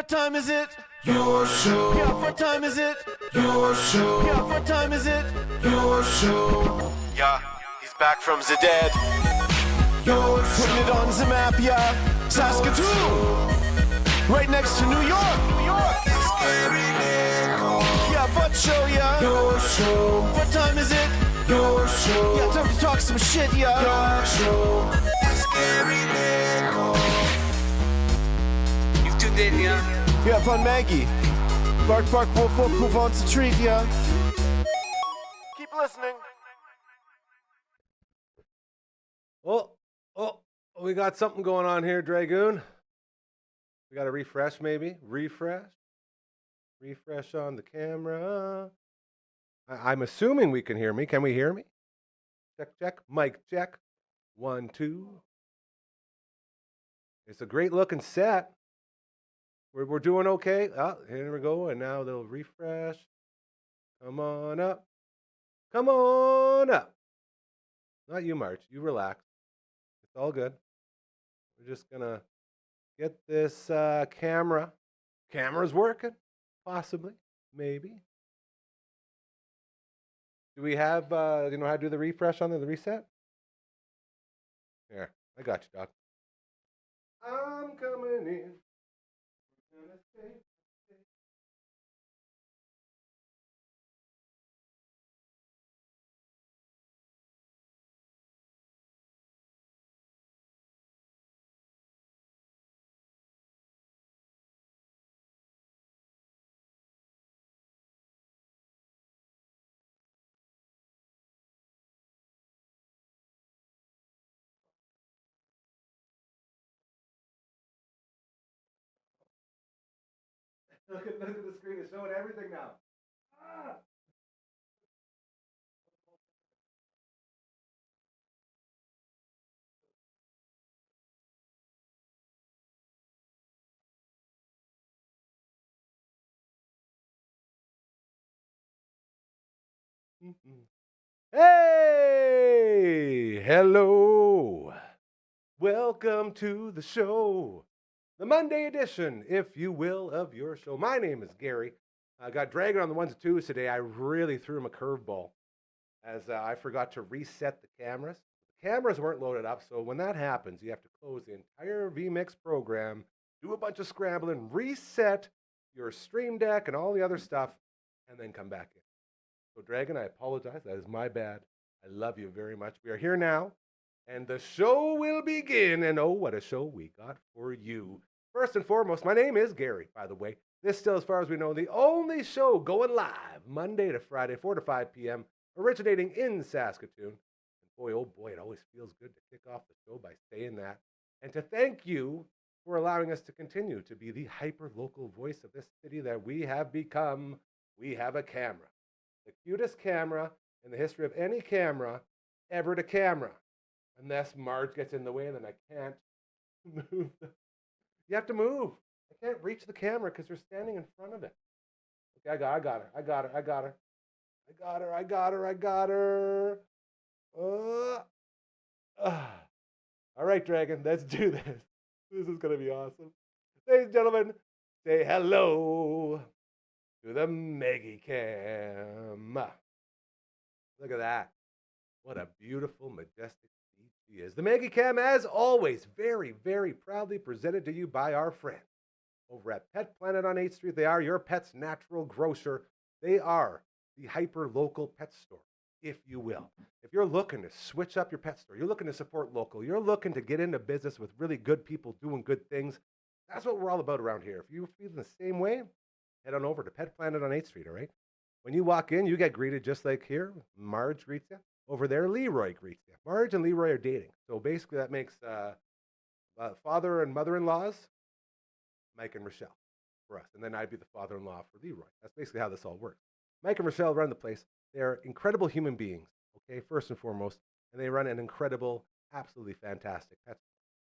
time is it? Your show. Yeah, what time is it? Your show. Yeah, what time is it? Your show. Yeah, he's back from the dead. Your show. Putting it on the map, yeah. Saskatoon. Right next to New York. New York. Yeah, what show, yeah? Your show. What time is it? Your show. Yeah, time to talk some shit, yeah. Your show. You've tuned in, yeah? Yeah, fun Maggie. Bark, bark, wolf, wolf, who wants a treat, yeah? Keep listening. Oh, we got something going on here, Dragoon. We got to refresh, maybe. Refresh on the camera. I'm assuming we can hear me. Can we hear me? Check. Mic check. 1, 2. It's a great looking set. We're doing okay. Oh, here we go. And now they'll refresh. Come on up. Not you, March. You relax. It's all good. We're just going to get this camera. Camera's working. Possibly. Maybe. Do we have, you know how to do the refresh on the reset? Here. I got you, Doc. I'm coming in. Look at the screen. It's showing everything now. Ah! Hey! Hello! Welcome to the show. The Monday edition, if you will, of your show. My name is Gary. I got Dragon on the ones and twos today. I really threw him a curveball as I forgot to reset the cameras. The cameras weren't loaded up, so when that happens, you have to close the entire vMix program, do a bunch of scrambling, reset your Stream Deck and all the other stuff, and then come back in. So, Dragon, I apologize. That is my bad. I love you very much. We are here now, and the show will begin. And oh, what a show we got for you. First and foremost, my name is Gary, by the way. This still, as far as we know, the only show going live Monday to Friday, 4 to 5 p.m., originating in Saskatoon. And boy, oh boy, it always feels good to kick off the show by saying that. And to thank you for allowing us to continue to be the hyper-local voice of this city that we have become. We have a camera. The cutest camera in the history of any camera ever to camera. Unless Marge gets in the way and then I can't move. You have to move. I can't reach the camera because you're standing in front of it. Okay, I got her. All right, Dragon, let's do this. This is going to be awesome. Ladies and gentlemen, say hello to the Meggy Cam. Look at that. What a beautiful, majestic beast she is. The Meggy Cam, as always, very, very proudly presented to you by our friends over at Pet Planet on 8th Street. They are your pet's natural grocer. They are the hyper-local pet store, if you will. If you're looking to switch up your pet store, you're looking to support local, you're looking to get into business with really good people doing good things, that's what we're all about around here. If you're feeling the same way, head on over to Pet Planet on 8th Street, all right? When you walk in, you get greeted just like here. Marge greets you. Over there, Leroy greets you. Marge and Leroy are dating. So basically that makes father and mother-in-laws, Mike and Rochelle, for us. And then I'd be the father-in-law for Leroy. That's basically how this all works. Mike and Rochelle run the place. They're incredible human beings, okay, first and foremost. And they run an incredible, absolutely fantastic pet store.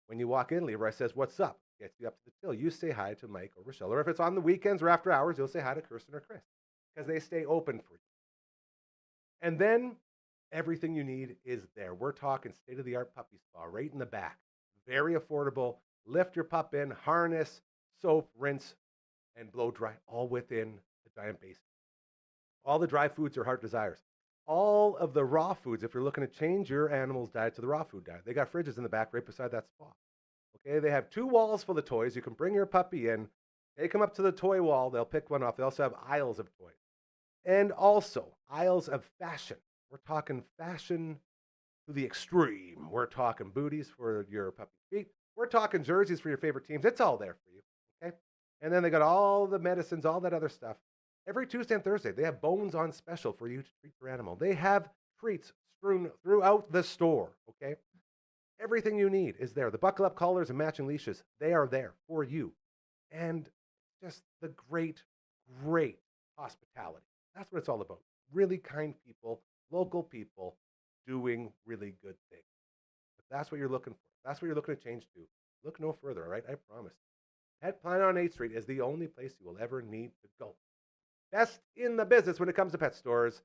When you walk in, Leroy says, "What's up?" Gets you up to the till. You say hi to Mike or Rochelle. Or if it's on the weekends or after hours, you'll say hi to Kirsten or Chris. Because they stay open for you. And then everything you need is there. We're talking state-of-the-art puppy spa right in the back. Very affordable. Lift your pup in, harness, soap, rinse, and blow dry, all within a giant basin. All the dry foods are heart desires. All of the raw foods, if you're looking to change your animal's diet to the raw food diet, they got fridges in the back right beside that spot. Okay, they have 2 walls full of toys. You can bring your puppy in, take them up to the toy wall. They'll pick one off. They also have aisles of toys. And also aisles of fashion. We're talking fashion to the extreme. We're talking booties for your puppy's feet. We're talking jerseys for your favorite teams. It's all there for you. Okay. And then they got all the medicines, all that other stuff. Every Tuesday and Thursday, they have bones on special for you to treat your animal. They have treats strewn throughout the store. Okay. Everything you need is there. The buckle up collars and matching leashes, they are there for you. And just the great, great hospitality. That's what it's all about. Really kind people, local people doing really good things. If that's what you're looking for, that's what you're looking to change to, look no further, all right? I promise. Pet Planet on 8th Street is the only place you will ever need to go. Best in the business when it comes to pet stores.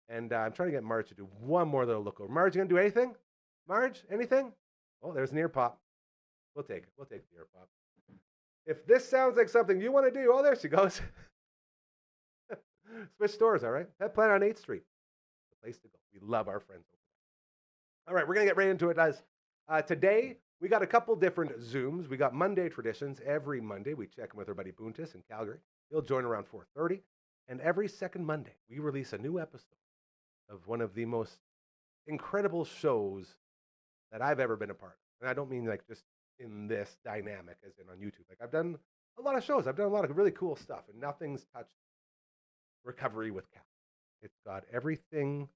And I'm trying to get Marge to do one more little look over. Marge, you going to do anything? Marge, anything? Oh, there's an ear pop. We'll take it. We'll take the ear pop. If this sounds like something you want to do, oh, there she goes. Switch stores, all right? Pet Planet on 8th Street. The place to go. We love our friends over there. All right, we're going to get right into it. As today, we got a couple different Zooms. We got Monday traditions. Every Monday, we check in with our buddy Buntis in Calgary. He'll join around 4:30. And every second Monday, we release a new episode of one of the most incredible shows that I've ever been a part of. And I don't mean like just in this dynamic as in on YouTube. Like I've done a lot of shows. I've done a lot of really cool stuff, and nothing's touched Recovery with Cal. It's got everything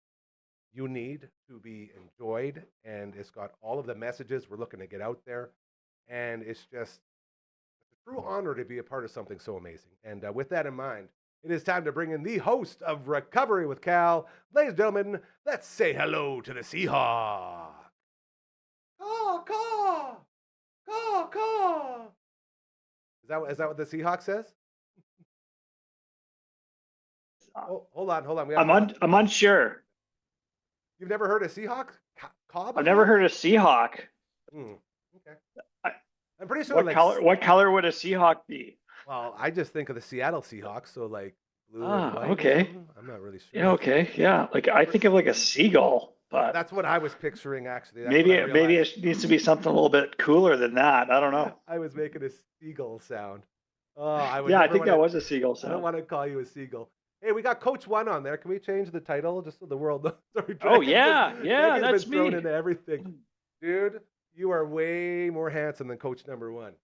you need to be enjoyed, and it's got all of the messages we're looking to get out there. And it's just a true honor to be a part of something so amazing. And with that in mind, it is time to bring in the host of Recovery with Cal. Ladies and gentlemen, let's say hello to the Seahawk. Caw, caw, caw, caw. Is that what the Seahawk says? Oh, hold on. I'm unsure. You've never heard a Seahawk caw before? I've never heard a Seahawk. Okay. I- I'm pretty sure. What color would a Seahawk be? Well, I just think of the Seattle Seahawks, so like blue and white. Okay. I'm not really sure. Yeah, okay, yeah. Like I think of like a seagull, but That's what I was picturing actually. That's maybe what I maybe realized. it needs to be something a little bit cooler than that. I don't know. I was making a seagull sound. Oh, I would Yeah, I never think that wanna- was a seagull I don't sound. want to call you a seagull. Hey, we got Coach One on there. Can we change the title just so the world knows? Sorry, Oh, Dragon's yeah, been- yeah, Dragon's that's been thrown me. into everything, dude. You are way more handsome than Coach Number One.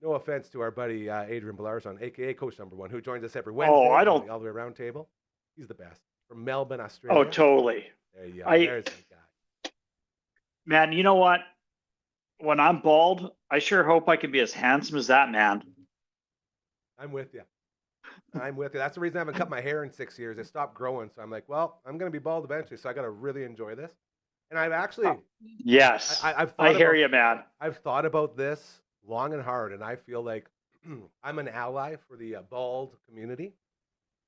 No offense to our buddy Adrian Balarzon, aka Coach Number One, who joins us every Wednesday. I on don't- the All the Way Round Table. He's the best from Melbourne, Australia. Oh, totally. There you go. I- There's the guy. Man, you know what? When I'm bald, I sure hope I can be as handsome as that man. I'm with you. That's the reason I haven't cut my hair in 6 years. It stopped growing, so I'm like, well, I'm going to be bald eventually, so I got to really enjoy this. And I've actually, Yes. I've I thought hear about, you, man. I've thought about this long and hard, and I feel like I'm an ally for the bald community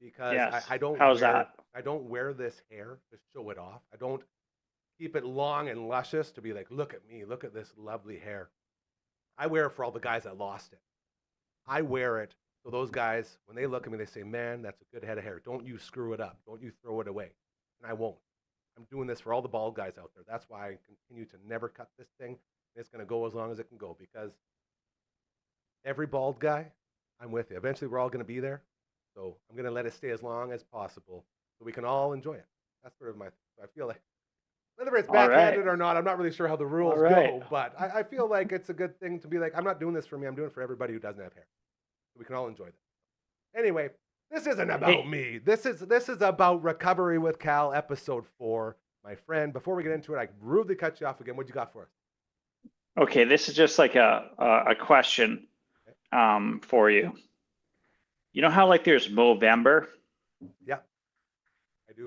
because Yes. I don't. How's wear, that? I don't wear this hair to show it off. I don't keep it long and luscious to be like, look at me, look at this lovely hair. I wear it for all the guys that lost it. I wear it so those guys, when they look at me, they say, man, that's a good head of hair. Don't you screw it up. Don't you throw it away. And I won't. I'm doing this for all the bald guys out there. That's why I continue to never cut this thing. It's going to go as long as it can go because every bald guy, I'm with you. Eventually, we're all going to be there. So I'm going to let it stay as long as possible so we can all enjoy it. That's sort of I feel like, whether it's All right. backhanded or not, I'm not really sure how the rules All right. go, but I feel like it's a good thing to be like, I'm not doing this for me. I'm doing it for everybody who doesn't have hair. So we can all enjoy this. Anyway, this isn't about me. This is about Recovery with Cal, episode 4. My friend, before we get into it, I rudely cut you off again. What you got for us? Okay, this is just like a question for you. You know how like there's Movember? Yeah, I do.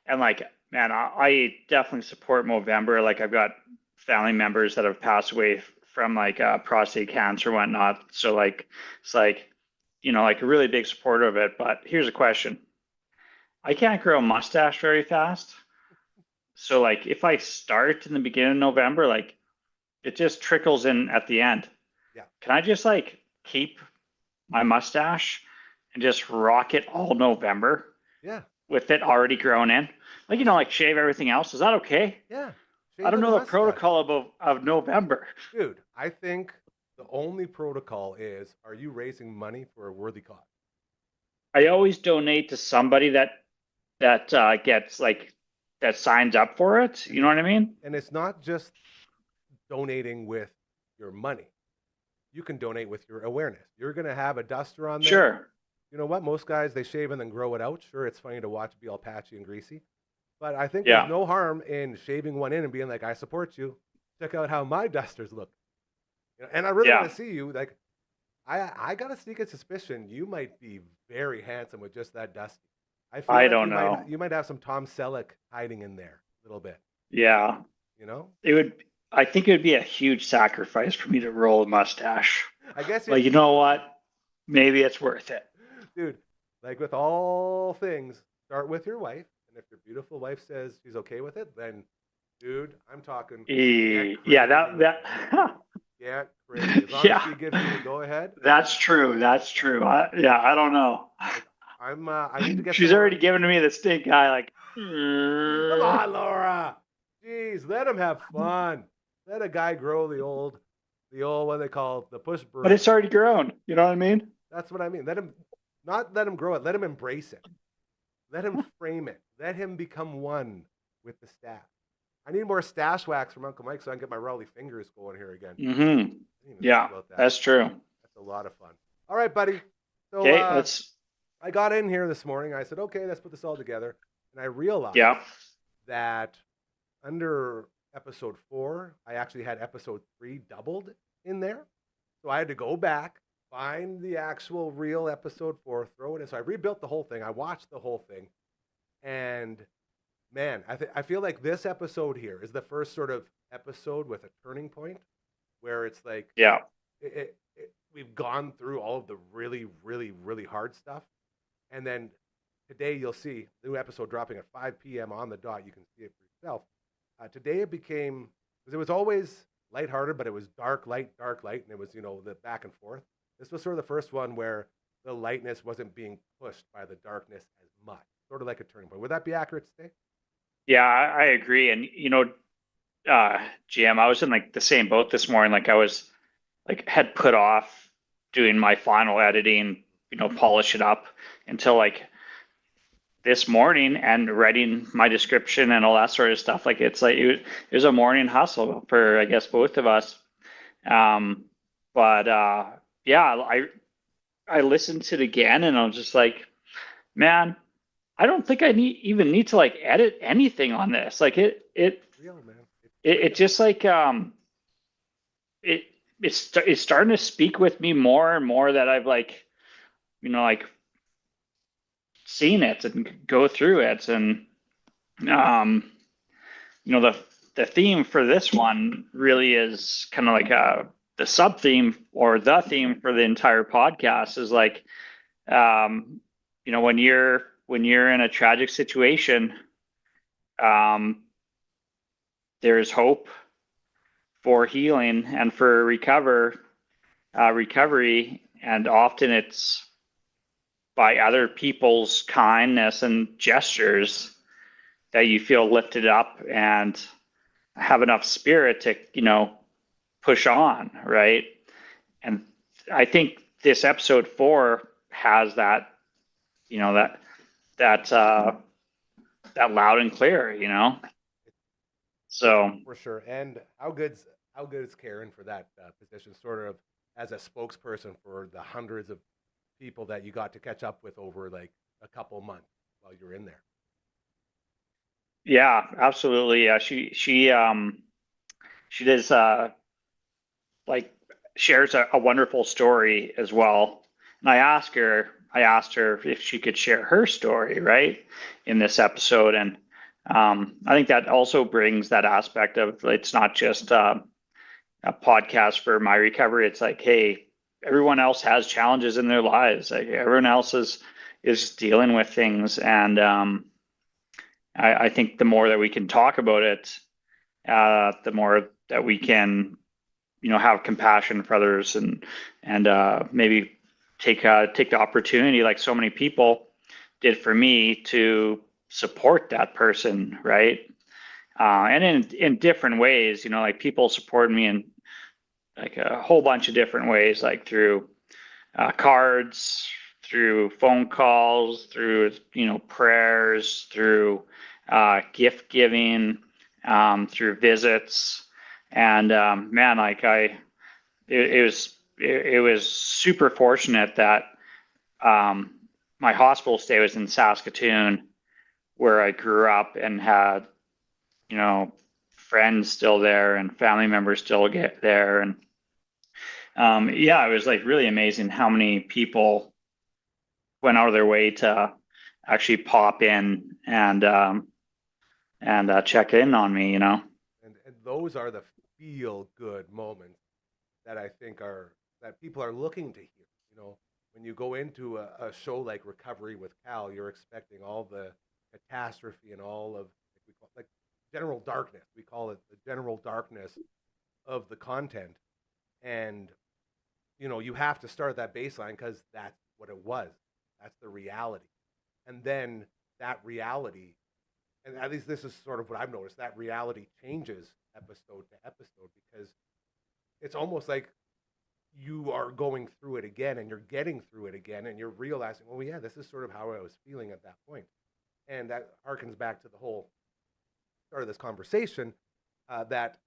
And like, man, I definitely support Movember. Like I've got family members that have passed away from like prostate cancer and whatnot. So like, it's like, you know, like a really big supporter of it. But here's a question. I can't grow a mustache very fast. So like if I start in the beginning of November, like it just trickles in at the end. Yeah. Can I just like keep my mustache and just rock it all November Yeah. with it already grown in? Like, like shave everything else. Is that okay? Yeah. I Shave don't the know the mustache. protocol of November. Dude, I think the only protocol is, are you raising money for a worthy cause? I always donate to somebody that gets like that signs up for it. You know what I mean? And it's not just donating with your money. You can donate with your awareness. You're going to have a duster on there. Sure. You know what? Most guys, they shave and then grow it out. Sure, it's funny to watch it be all patchy and greasy. But I think Yeah. there's no harm in shaving one in and being like, I support you. Check out how my dusters look. And I really want to see you. Like, I got a sneaking suspicion you might be very handsome with just that dusty. I feel I like don't know. you might have some Tom Selleck hiding in there a little bit. Yeah. You know? I think it would be a huge sacrifice for me to roll a mustache. I guess like, you know what? Maybe it's worth it. Dude, like with all things, start with your wife. And if your beautiful wife says she's okay with it, then, dude, I'm talking. Yeah, that. Yeah, crazy. As long as she gives you the go ahead. That's true. That's true. I don't know. I need to get. She's already given me the stink eye. Like, come on, Laura. Jeez, let him have fun. Let a guy grow the old what they call the push broom. But it's already grown. You know what I mean? That's what I mean. Let him grow it. Let him embrace it. Let him frame it. Let him become one with the stash. I need more stash wax from Uncle Mike so I can get my Rowley fingers going here again. Mm-hmm. Yeah, that's true. That's a lot of fun. All right, buddy. So, okay, I got in here this morning. I said, okay, let's put this all together. And I realized that under episode 4, I actually had episode 3 doubled in there. So I had to go back, find the actual real episode 4, throw it in. So I rebuilt the whole thing. I watched the whole thing. And man, I feel like this episode here is the first sort of episode with a turning point where it's like, we've gone through all of the really, really, really hard stuff. And then today you'll see the new episode dropping at 5 p.m. on the dot. You can see it for yourself. Today it became, because it was always lighthearted, but it was dark, light, and it was, the back and forth. This was sort of the first one where the lightness wasn't being pushed by the darkness as much. Sort of like a turning point. Would that be accurate to say? Yeah, I agree. And, GM, I was in like the same boat this morning. Like I was like had put off doing my final editing, polish it up until like this morning and writing my description and all that sort of stuff. Like it's like it was a morning hustle for, I guess, both of us. But I listened to it again and I was just like, man, I don't think I even need to like edit anything on this. Like it just like it's starting to speak with me more and more that I've like, like seen it and go through it. And the theme for this one really is kind of like the sub theme or the theme for the entire podcast is like, when you're in a tragic situation, there's hope for healing and for recovery, and often it's by other people's kindness and gestures that you feel lifted up and have enough spirit to, push on, right? And I think this episode 4 has that, that loud and clear, So for sure. And how good is Karen for that position, sort of as a spokesperson for the hundreds of people that you got to catch up with over like a couple months while you were in there? Yeah, absolutely. Yeah, she does like shares a wonderful story as well. And I asked her if she could share her story, right, in this episode. And I think that also brings that aspect of it's not just a podcast for my recovery. It's like, hey, everyone else has challenges in their lives. Like everyone else is dealing with things. And I think the more that we can talk about it, the more that we can, have compassion for others and maybe take the opportunity, like so many people did for me, to support that person, right? And in different ways, like people supported me in like a whole bunch of different ways, like through cards, through phone calls, through prayers, through gift giving, through visits, and man, like it was super fortunate that my hospital stay was in Saskatoon, where I grew up, and had friends still there and family members still get there, and yeah, it was like really amazing how many people went out of their way to actually pop in and check in on me. And those are the feel good moments that I think that people are looking to hear. When you go into a show like Recovery with Cal, you're expecting all the catastrophe and all of like general darkness. We call it the general darkness of the content, and you have to start that baseline because that's what it was. That's the reality, and then that reality, and at least this is sort of what I've noticed, that reality changes episode to episode, because it's almost like you are going through it again, and you're getting through it again, and you're realizing, oh yeah, this is sort of how I was feeling at that point. And that harkens back to the whole start of this conversation, that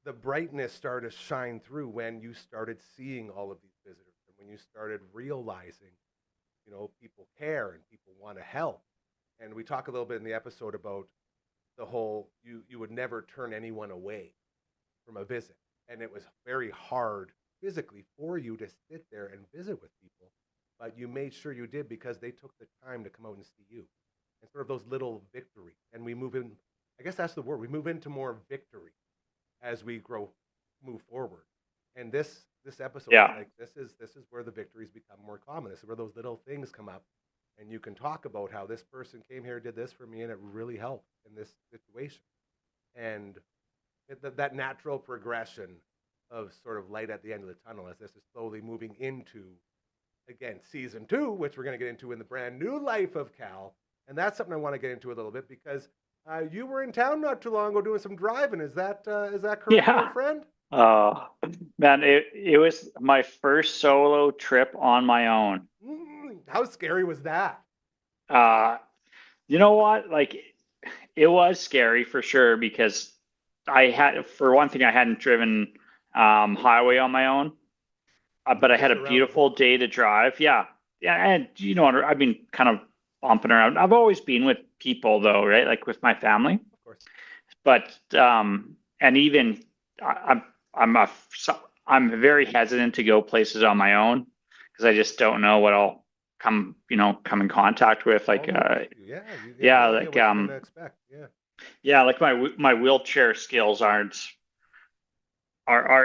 the brightness started to shine through when you started seeing all of these visitors, and when you started realizing, people care and people want to help. And we talk a little bit in the episode about the whole, you would never turn anyone away from a visit. And it was very hard physically for you to sit there and visit with people, but you made sure you did because they took the time to come out and see you. And sort of those little victories. And we move in, I guess that's the word, we move into more victory as we move forward. And this episode, Yeah. like this is where the victories become more common. This is where those little things come up, and you can talk about how this person came here, did this for me, and it really helped in this situation. And that natural progression of sort of light at the end of the tunnel, as this is slowly moving into, again, season 2, which we're going to get into in the brand new life of Cal. And that's something I want to get into a little bit, because you were in town not too long ago doing some driving. Is that correct, Yeah. my friend? Man, it was my first solo trip on my own. How scary was that? You know what? Like, it was scary for sure, because for one thing, I hadn't driven highway on my own, but I had a beautiful day to drive. Yeah. And I've been kind of bumping around. I've always been with people though, right? Like with my family. Of course. But and even I'm very hesitant to go places on my own, because I just don't know what I'll come in contact with. Like yeah, like expect. Yeah, like my wheelchair skills are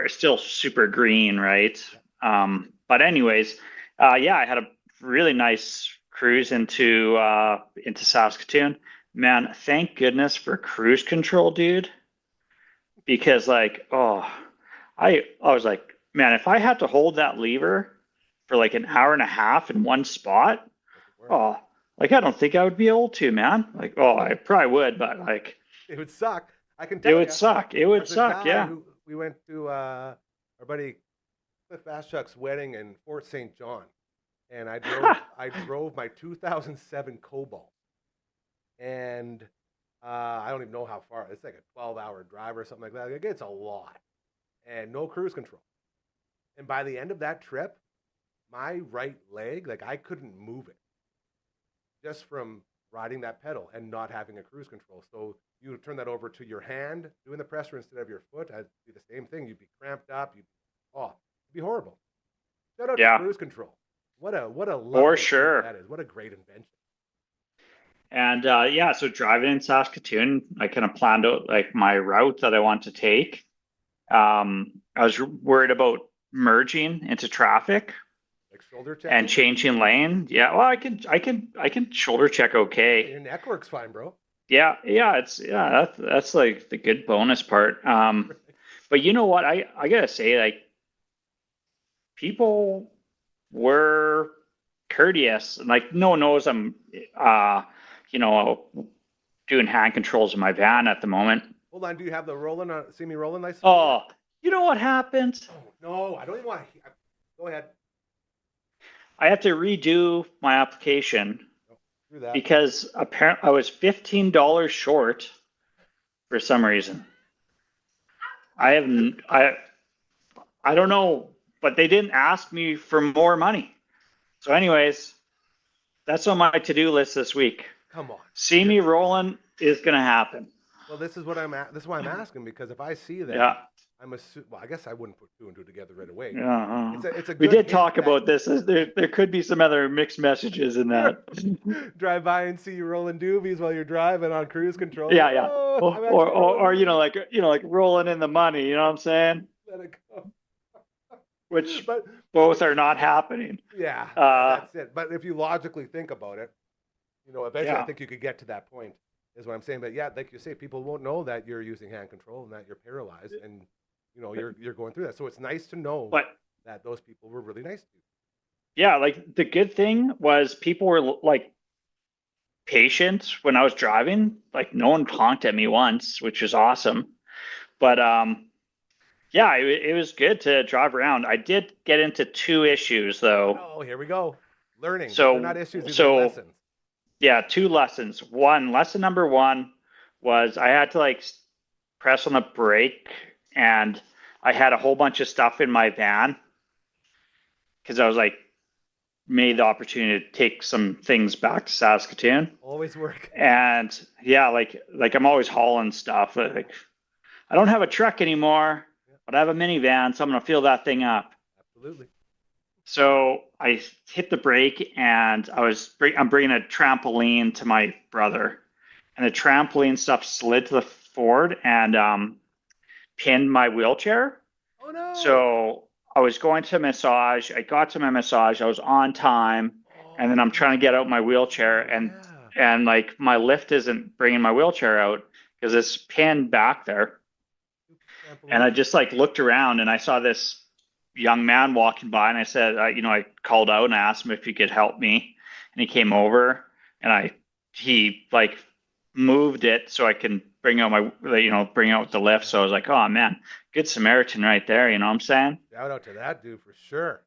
still super green, right? But anyways, yeah, I had a really nice cruise into Saskatoon. Man, thank goodness for cruise control, dude. Because I was like, man, if I had to hold that lever for like an hour and a half in one spot, I don't think I would be able to, man. I probably would, but it would suck. I can tell you. It would suck. Yeah. We went to our buddy Cliff Ashchuck's wedding in Fort St. John, and I drove my 2007 Cobalt, and I don't even know how far. It's like a 12-hour drive or something like that. It's a lot, and no cruise control. And by the end of that trip, my right leg, I couldn't move it, just from riding that pedal and not having a cruise control. So you turn that over to your hand, doing the pressure instead of your foot. I'd do the same thing. You'd be cramped up. It'd be horrible. Shout out to cruise control. What a For sure. That is. What a great invention. And so driving in Saskatoon, I kind of planned out my route that I want to take. I was worried about merging into traffic, shoulder check and changing lane. Yeah, well, I can shoulder check okay. Your neck works fine, bro. Yeah, that's like the good bonus part. But you know what? I gotta say, people were courteous. Like no one knows I'm, you know, doing hand controls in my van at the moment. Hold on, do you have the rolling? See me rolling nice? Oh, you know what happened? Oh, no, I don't even want to. Go ahead. I have to redo my application Do that. because apparently I was $15 short for some reason. I don't know, but they didn't ask me for more money. So anyways, that's on my to-do list this week. Come on. See me rolling is gonna happen. Well, this is what this is why I'm asking, because if I see that, Yeah. I'm assuming. Well, I guess I wouldn't put two and two together right away. Yeah. It's a We good did hint talk that about this. There could be some other mixed messages in that. drive by and see you rolling doobies while you're driving on cruise control. Yeah, yeah. Oh, I'm actually Or rolling you know, like rolling in the money. You know what I'm saying? Let it go. Which But both are not happening. yeah, that's it. But if you logically think about it, you know, eventually I think you could get to that point. Is what I'm saying. But yeah, like you say, people won't know that you're using hand control and that you're paralyzed, and you know you're going through that. So it's nice to know that those people were really nice to you. Yeah, like the good thing was people were like patient when I was driving. Like no one honked at me once, which was awesome. But yeah, it was good to drive around. I did get into 2 issues though. Oh, here we go. Learning. So they're not issues, these are lessons. Yeah, 2 lessons. Lesson number 1 was I had to like press on the brake, and I had a whole bunch of stuff in my van because I was like made the opportunity to take some things back to Saskatoon. Always work. And yeah, like I'm always hauling stuff. Like I don't have a truck anymore, but I have a minivan, so I'm gonna fill that thing up. Absolutely. So I hit the brake, and I'm bringing a trampoline to my brother, and the trampoline stuff slid to the forward and pinned my wheelchair. Oh no! So I was going to massage. I got to my massage. I was on time, and then I'm trying to get out my wheelchair, and like my lift isn't bringing my wheelchair out because it's pinned back there. And I just like looked around, and I saw this young man walking by, and I said, you know, I called out and I asked him if he could help me, and he came over, and he like moved it so I can bring out the lift. So I was like, oh man, good Samaritan right there. You know what I'm saying? Shout out to that dude for sure.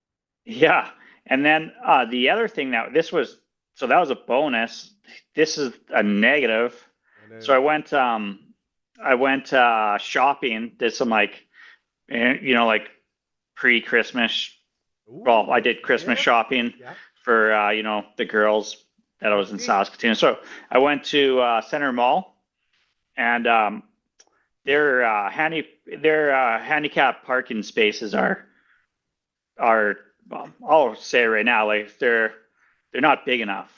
Yeah. And then the other thing that was a bonus. This is a negative. So I went shopping, did some like, you know, like pre-Christmas. Well, I did Christmas shopping for, you know, the girls that I was in Saskatoon. So I went to Center Mall, and their handicap parking spaces are well, I'll say it right now, like they're not big enough.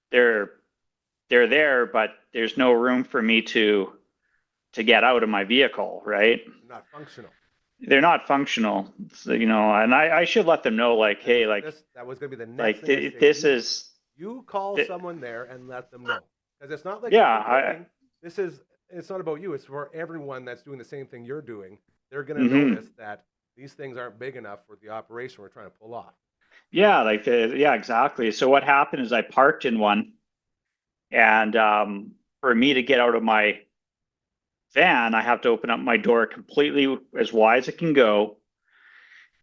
They're there, but there's no room for me to get out of my vehicle, right? Not functional. They're not functional, so, you know, and I should let them know, like, hey, like that was gonna be the next like thing this is. You call someone there and let them know, because it's not like it's not about you. It's for everyone that's doing the same thing you're doing. They're gonna notice that these things aren't big enough for the operation we're trying to pull off. Yeah, like yeah, exactly. So what happened is I parked in one, and for me to get out of my van, I have to open up my door completely as wide as it can go.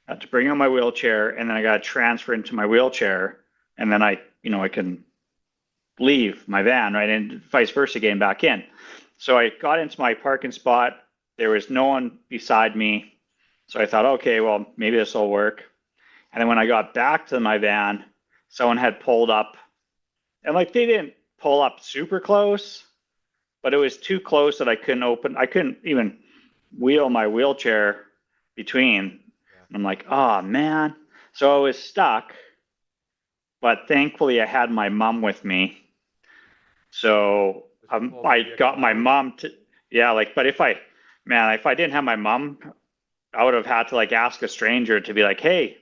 I have to bring out my wheelchair, and then I got to transfer into my wheelchair, and then I can leave my van, right, and vice versa, getting back in. So I got into my parking spot. There was no one beside me. So I thought, okay, well, maybe this will work. And then when I got back to my van, someone had pulled up, and like they didn't pull up super close, but it was too close that I couldn't even wheel my wheelchair between. And I'm like, oh man. So I was stuck, but thankfully I had my mom with me. So I got my mom to, but if I didn't have my mom, I would have had to like ask a stranger to be like, hey,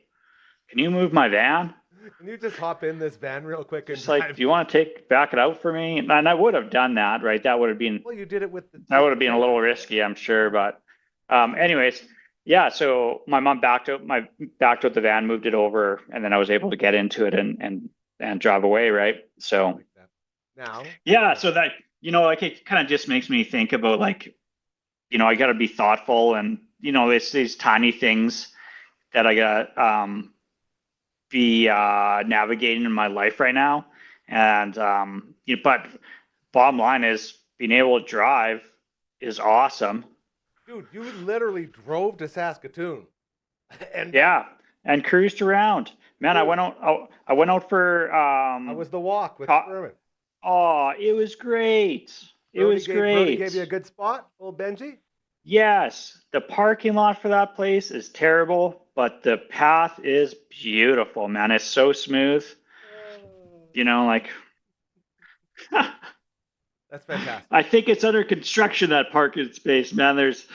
can you move my van? Can you just hop in this van real quick and just like, do you want to back it out for me? And I would have done that, right? That would have been, well, you did it with that would have been a little risky, I'm sure. But anyways, Yeah, so my mom backed out the van, moved it over, and then I was able to get into it and drive away, right? So Like that. Now, yeah, so that like it kind of just makes me think about like, I got to be thoughtful, and it's these tiny things that I got be navigating in my life right now. And but bottom line is being able to drive is awesome. dude, you literally drove to Saskatoon and back. Yeah, and cruised around. Man, Dude, I went out for I was the walk with co- Sperman. oh, it was great. It was Brody gave you a great. good spot, old Benji. Yes, the parking lot for that place is terrible, but the path is beautiful, man. It's so smooth. Oh, Like that's fantastic. I think it's under construction, that parking space, man. There's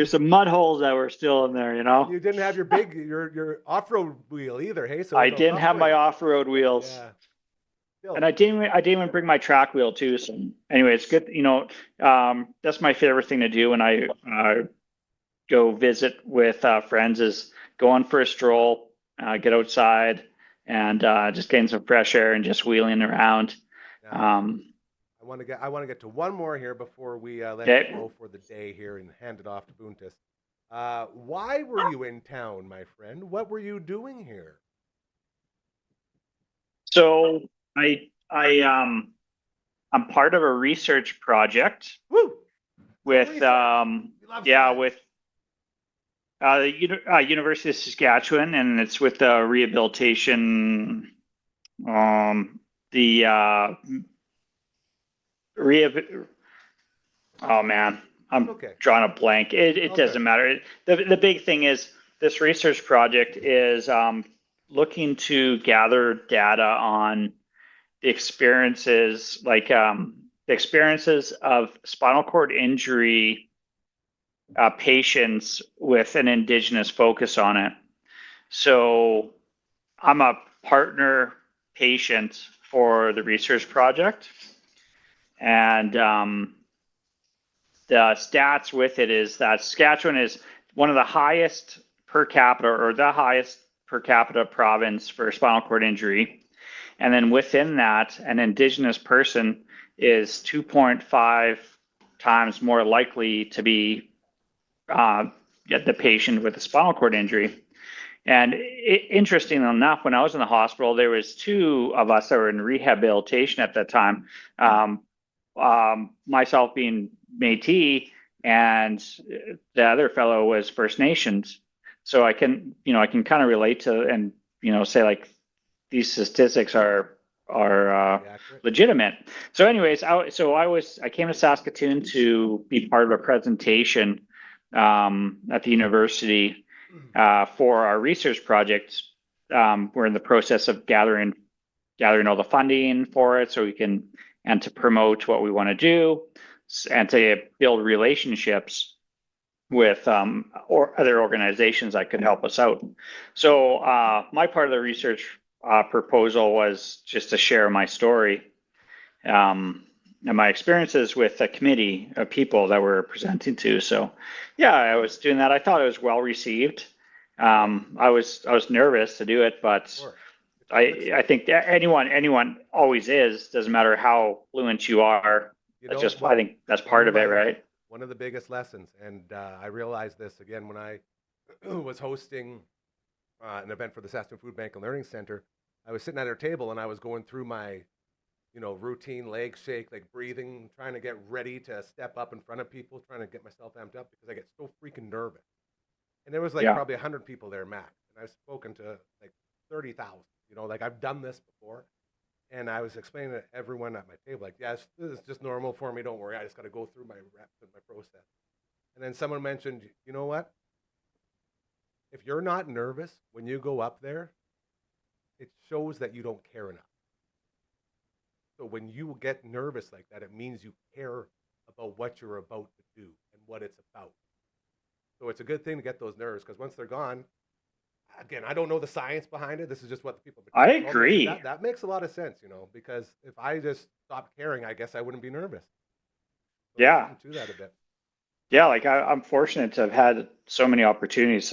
some mud holes that were still in there. And you didn't have your off-road wheel either, hey? So it I was a didn't rough have my way. off-road wheels. Yeah. And Still, I didn't even bring my track wheel too. So anyway, it's good. That's my favorite thing to do when I go visit with friends is go on for a stroll, get outside, and just getting some fresh air and just wheeling around. now Um, I want to get to one more here before we let you okay. go for the day here and hand it off to Buntis. Why were you in town, my friend? What were you doing here? So I'm part of a research project Woo! with Research. We love yeah, science. with the University of Saskatchewan, and it's with the rehabilitation, the rehab. Oh man, It's I'm okay. drawing a blank. It Okay. doesn't matter. The big thing is this research project is looking to gather data on the experiences, like the experiences of spinal cord injury patients with an Indigenous focus on it. So I'm a partner patient for the research project, and the stats with it is that Saskatchewan is one of the highest per capita, or the highest per capita province for spinal cord injury. And then within that, an Indigenous person is 2.5 times more likely to be the patient with a spinal cord injury. And interesting enough, when I was in the hospital, there was two of us that were in rehabilitation at that time. Myself being Métis, and the other fellow was First Nations. So I can kind of relate to and say like these statistics are legitimate. So, anyways, I came to Saskatoon to be part of a presentation at the university for our research project. We're in the process of gathering all the funding for it, so we can and to promote what we want to do and to build relationships with or other organizations that could help us out. So my part of the research proposal was just to share my story and my experiences with a committee of people that we're presenting to. So yeah, I was doing that. I thought it was well received. I was nervous to do it, but I think that anyone always is. Doesn't matter how fluent you are. I think that's part of it, right? One of the biggest lessons, and I realized this again when I was hosting an event for the Saskatoon Food Bank and Learning Center. I was sitting at our table and I was going through my, routine leg shake, like breathing, trying to get ready to step up in front of people, trying to get myself amped up because I get so freaking nervous. And there was like Yeah. probably 100 people there max, and I've spoken to like 30,000. Like I've done this before. And I was explaining to everyone at my table, like, yes, this is just normal for me. Don't worry. I just got to go through my reps and my process. And then someone mentioned, you know what? If you're not nervous when you go up there, it shows that you don't care enough. So when you get nervous like that, it means you care about what you're about to do and what it's about. So it's a good thing to get those nerves because once they're gone, again, I don't know the science behind it. This is just what the people. I agree. That makes a lot of sense, because if I just stopped caring, I guess I wouldn't be nervous. So yeah. to that a bit. Yeah, like I'm fortunate to have had so many opportunities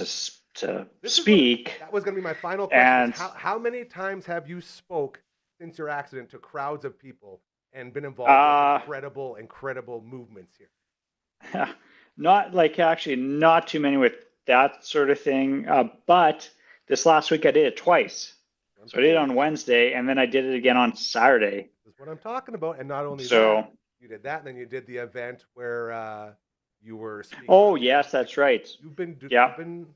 to This is what speak, that was going to be my final question: is and how many times have you spoke since your accident to crowds of people and been involved with uh, incredible movements here? not like actually not too many with that sort of thing. But this last week I did it twice. What I'm So I did it saying. on Wednesday, and then I did it again on Saturday. This is what I'm talking about. And not only that, So, you did that, and then you did the event where you were speaking oh on behalf. yes, Like that's right. you've Yeah, been.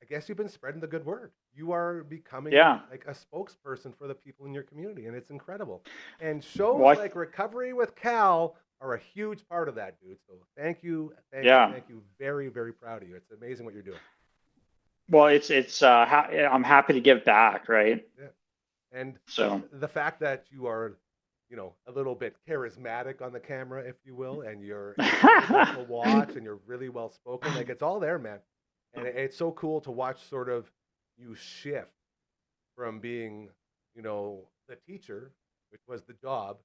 I guess you've been spreading the good word. You are becoming yeah. like a spokesperson for the people in your community, and it's incredible. And shows What? like Recovery with Cal are a huge part of that, dude. So Yeah. thank you. Very proud of you. It's amazing what you're doing. Well, I'm happy to give back, right? Yeah. And So, the fact that you are, a little bit charismatic on the camera, if you will, and you're enjoyable to watch, and you're really well spoken, like it's all there, man. And it's so cool to watch sort of you shift from being, the teacher, which was the job,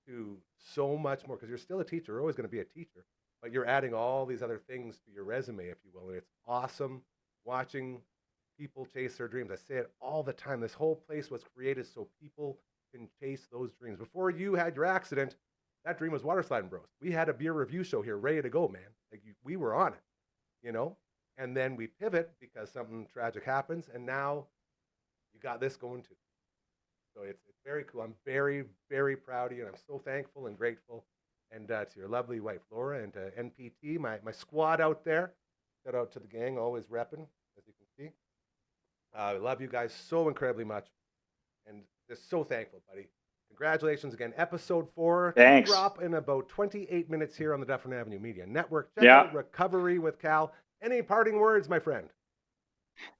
to so much more because you're still a teacher. You're always going to be a teacher, but you're adding all these other things to your resume, if you will. And it's awesome watching people chase their dreams. I say it all the time. This whole place was created so people can chase those dreams. Before you had your accident, that dream was water sliding bros. We had a beer review show here ready to go, man. Like we were on it, you know. And then we pivot because something tragic happens, and now you got this going too. So it's very cool. I'm very proud of you, and I'm so thankful and grateful. And to your lovely wife Laura, and to NPT, my squad out there. Shout out to the gang, always repping, as you can see. I love you guys so incredibly much, and just so thankful, buddy. Congratulations again. Episode 4 to thanks. drop in about 28 minutes here on the Dufferin Avenue Media Network. Check Yeah. out Recovery with Cal. Any parting words, my friend?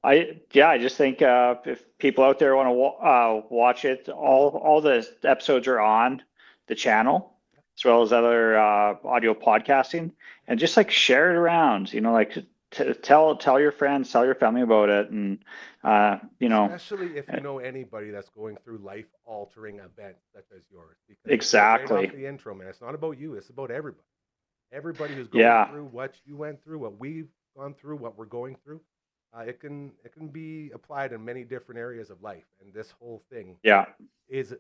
I just think if people out there want to watch it, all the episodes are on the channel as well as other audio podcasting, and just like share it around. Like tell your friends, tell your family about it, and Especially if you know anybody that's going through life-altering events such as yours. Because I said right off exactly. the intro, man, it's not about you. It's about everybody. Everybody who's going Yeah, through what you went through, what we've gone through, what we're going through. It can be applied in many different areas of life, and this whole thing yeah, is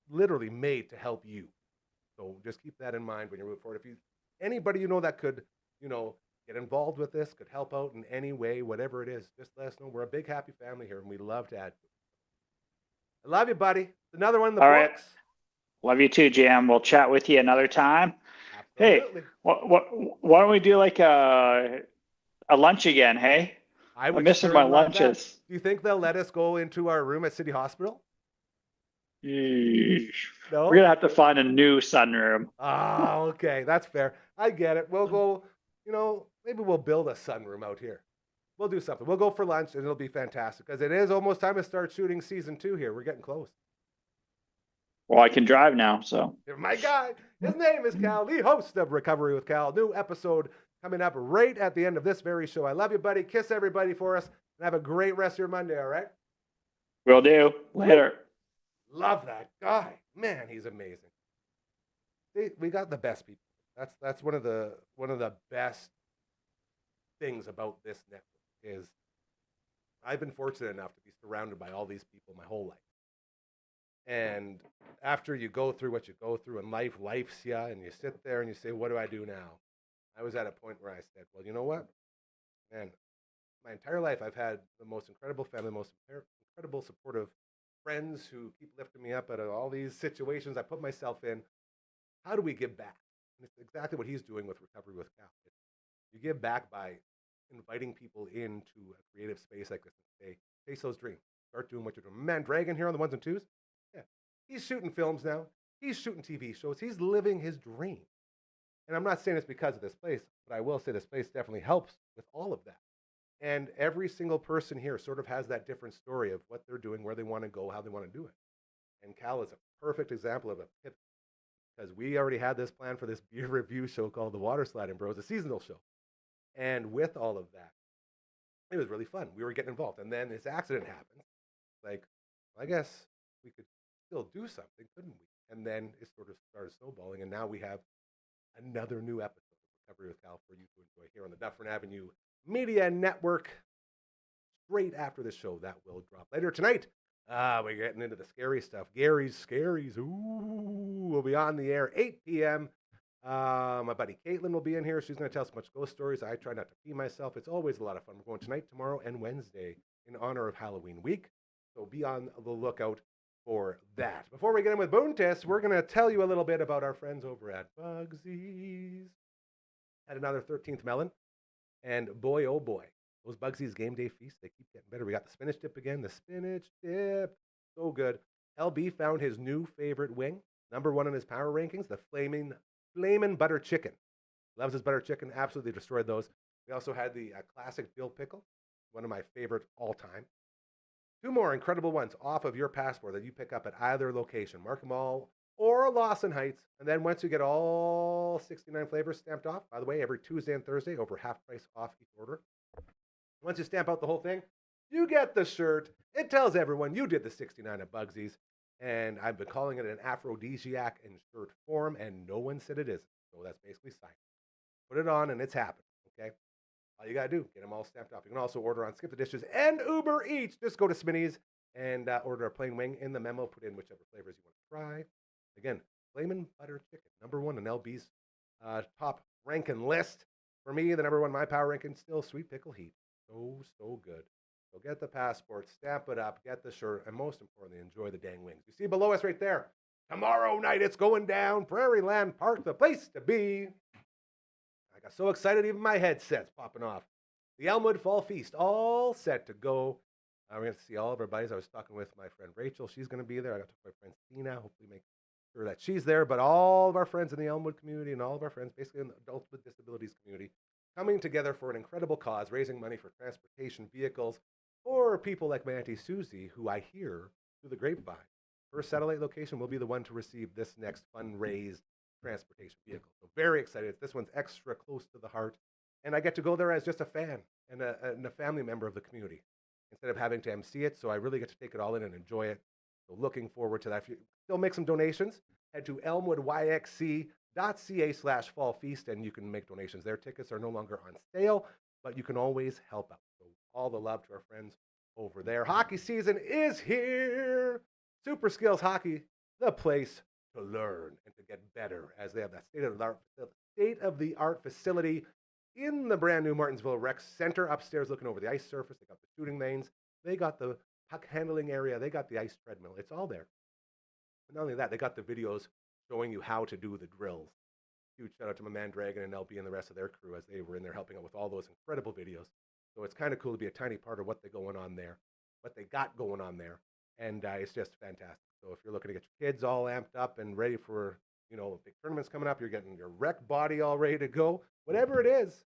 literally made to help you. So just keep that in mind when you're moving forward. If you anybody you know that could, you know, get involved with this, could help out in any way, whatever it is, just let us know. We're a big happy family here, and we love to add to it. I love you, buddy. Another one in the all right. books. Love you too, Jam. We'll chat with you another time. Hey, Absolutely. why don't we do like a lunch again? Hey, I I'm would missing sure my love that. lunches. Do you think they'll let us go into our room at City Hospital? Yeesh. We're No? gonna have to find a new sunroom. Ah, okay. That's fair. I get it. We'll go, maybe we'll build a sunroom out here. We'll do something. We'll go for lunch, and it'll be fantastic because it is almost time to start shooting season 2 here. We're getting close. Well, I can drive now, so. My guy, his name is Cal, the host of Recovery with Cal. New episode coming up right at the end of this very show. I love you, buddy. Kiss everybody for us, and have a great rest of your Monday, all right? Will do. Later. Love that guy. Man, he's amazing. We got the best people. That's one of the best things about this network is I've been fortunate enough to be surrounded by all these people my whole life. And after you go through what you go through and life's you, and you sit there and you say, what do I do now? I was at a point where I said, well, you know what? Man, my entire life I've had the most incredible family, the most incredible supportive friends who keep lifting me up out of all these situations I put myself in. How do we give back? And it's exactly what he's doing with Recovery with Cal. You give back by inviting people into a creative space like this and say, chase those dreams. Start doing what you're doing. Man, Dragon here on the ones and twos. Yeah. He's shooting films now. He's shooting TV shows. He's living his dream. And I'm not saying it's because of this place, but I will say this place definitely helps with all of that. And every single person here sort of has that different story of what they're doing, where they want to go, how they want to do it. And Cal is a perfect example of a pivot because we already had this plan for this beer review show called The Water Sliding Bros, a seasonal show. And with all of that, it was really fun. We were getting involved. And then this accident happened. Like, I guess we could still do something, couldn't we? And then it sort of started snowballing. And now we have another new episode of Recovery with Cal for you to enjoy here on the Dufferin Avenue Media Network. Straight after the show, that will drop later tonight. We're getting into the scary stuff. Gary's Scaries. Ooh, we'll be on the air 8 p.m. My buddy Caitlin will be in here. She's going to tell us a bunch of ghost stories. I try not to pee myself. It's always a lot of fun. We're going tonight, tomorrow, and Wednesday in honor of Halloween week. So be on the lookout for that. Before we get in with Boone Test, we're going to tell you a little bit about our friends over at Bugsy's. Had another 13th melon. And boy, oh boy, those Bugsy's game day feasts, they keep getting better. We got the spinach dip again. The spinach dip. So good. LB found his new favorite wing. Number one in his power rankings, the Flamin' Butter Chicken. Loves his butter chicken. Absolutely destroyed those. We also had the classic dill pickle, one of my favorite all time. Two more incredible ones off of your passport that you pick up at either location, Markham Mall or Lawson Heights. And then once you get all 69 flavors stamped off, by the way, every Tuesday and Thursday, over half price off each order. Once you stamp out the whole thing, you get the shirt. It tells everyone you did the 69 at Bugsy's. And I've been calling it an aphrodisiac in shirt form, and no one said it isn't. So that's basically science. Put it on, and it's happening, okay? All you got to do, get them all stamped off. You can also order on Skip the Dishes and Uber Eats. Just go to Smitty's and order a plain wing. In the memo, put in whichever flavors you want to try. Again, Flamin' Butter Chicken, number one on LB's top ranking list. For me, the number one, my power ranking, still Sweet Pickle Heat. So good. So get the passport, stamp it up, get the shirt, and most importantly, enjoy the dang wings. You see below us right there. Tomorrow night, it's going down. Prairie Land Park, the place to be. I got so excited, even my headset's popping off. The Elmwood Fall Feast, all set to go. We're going to see all of our buddies. I was talking with my friend Rachel. She's going to be there. I got to talk to my friend Tina. Hopefully make sure that she's there. But all of our friends in the Elmwood community and all of our friends, basically in the adults with disabilities community, coming together for an incredible cause, raising money for transportation vehicles for people like my Auntie Susie, who I hear through the grapevine. Her satellite location will be the one to receive this next fundraised transportation vehicle. So very excited. This one's extra close to the heart. And I get to go there as just a fan and a family member of the community instead of having to MC it. So I really get to take it all in and enjoy it. So looking forward to that. If you still make some donations, head to elmwoodyxc.ca/fall feast and you can make donations there. Tickets are no longer on sale, but you can always help out. So all the love to our friends over there. Hockey season is here. Super Skills Hockey, the place to learn and to get better, as they have that state-of-the-art facility in the brand new Martinsville Rec Center upstairs looking over the ice surface. They got the shooting lanes. They got the puck handling area. They got the ice treadmill. It's all there. But not only that, they got the videos showing you how to do the drills. Huge shout out to my man Dragon and LB and the rest of their crew as they were in there helping out with all those incredible videos. So it's kind of cool to be a tiny part of what they going on there, what they got going on there. And it's just fantastic. So if you're looking to get your kids all amped up and ready for, big tournaments coming up, you're getting your rec body all ready to go, whatever it is,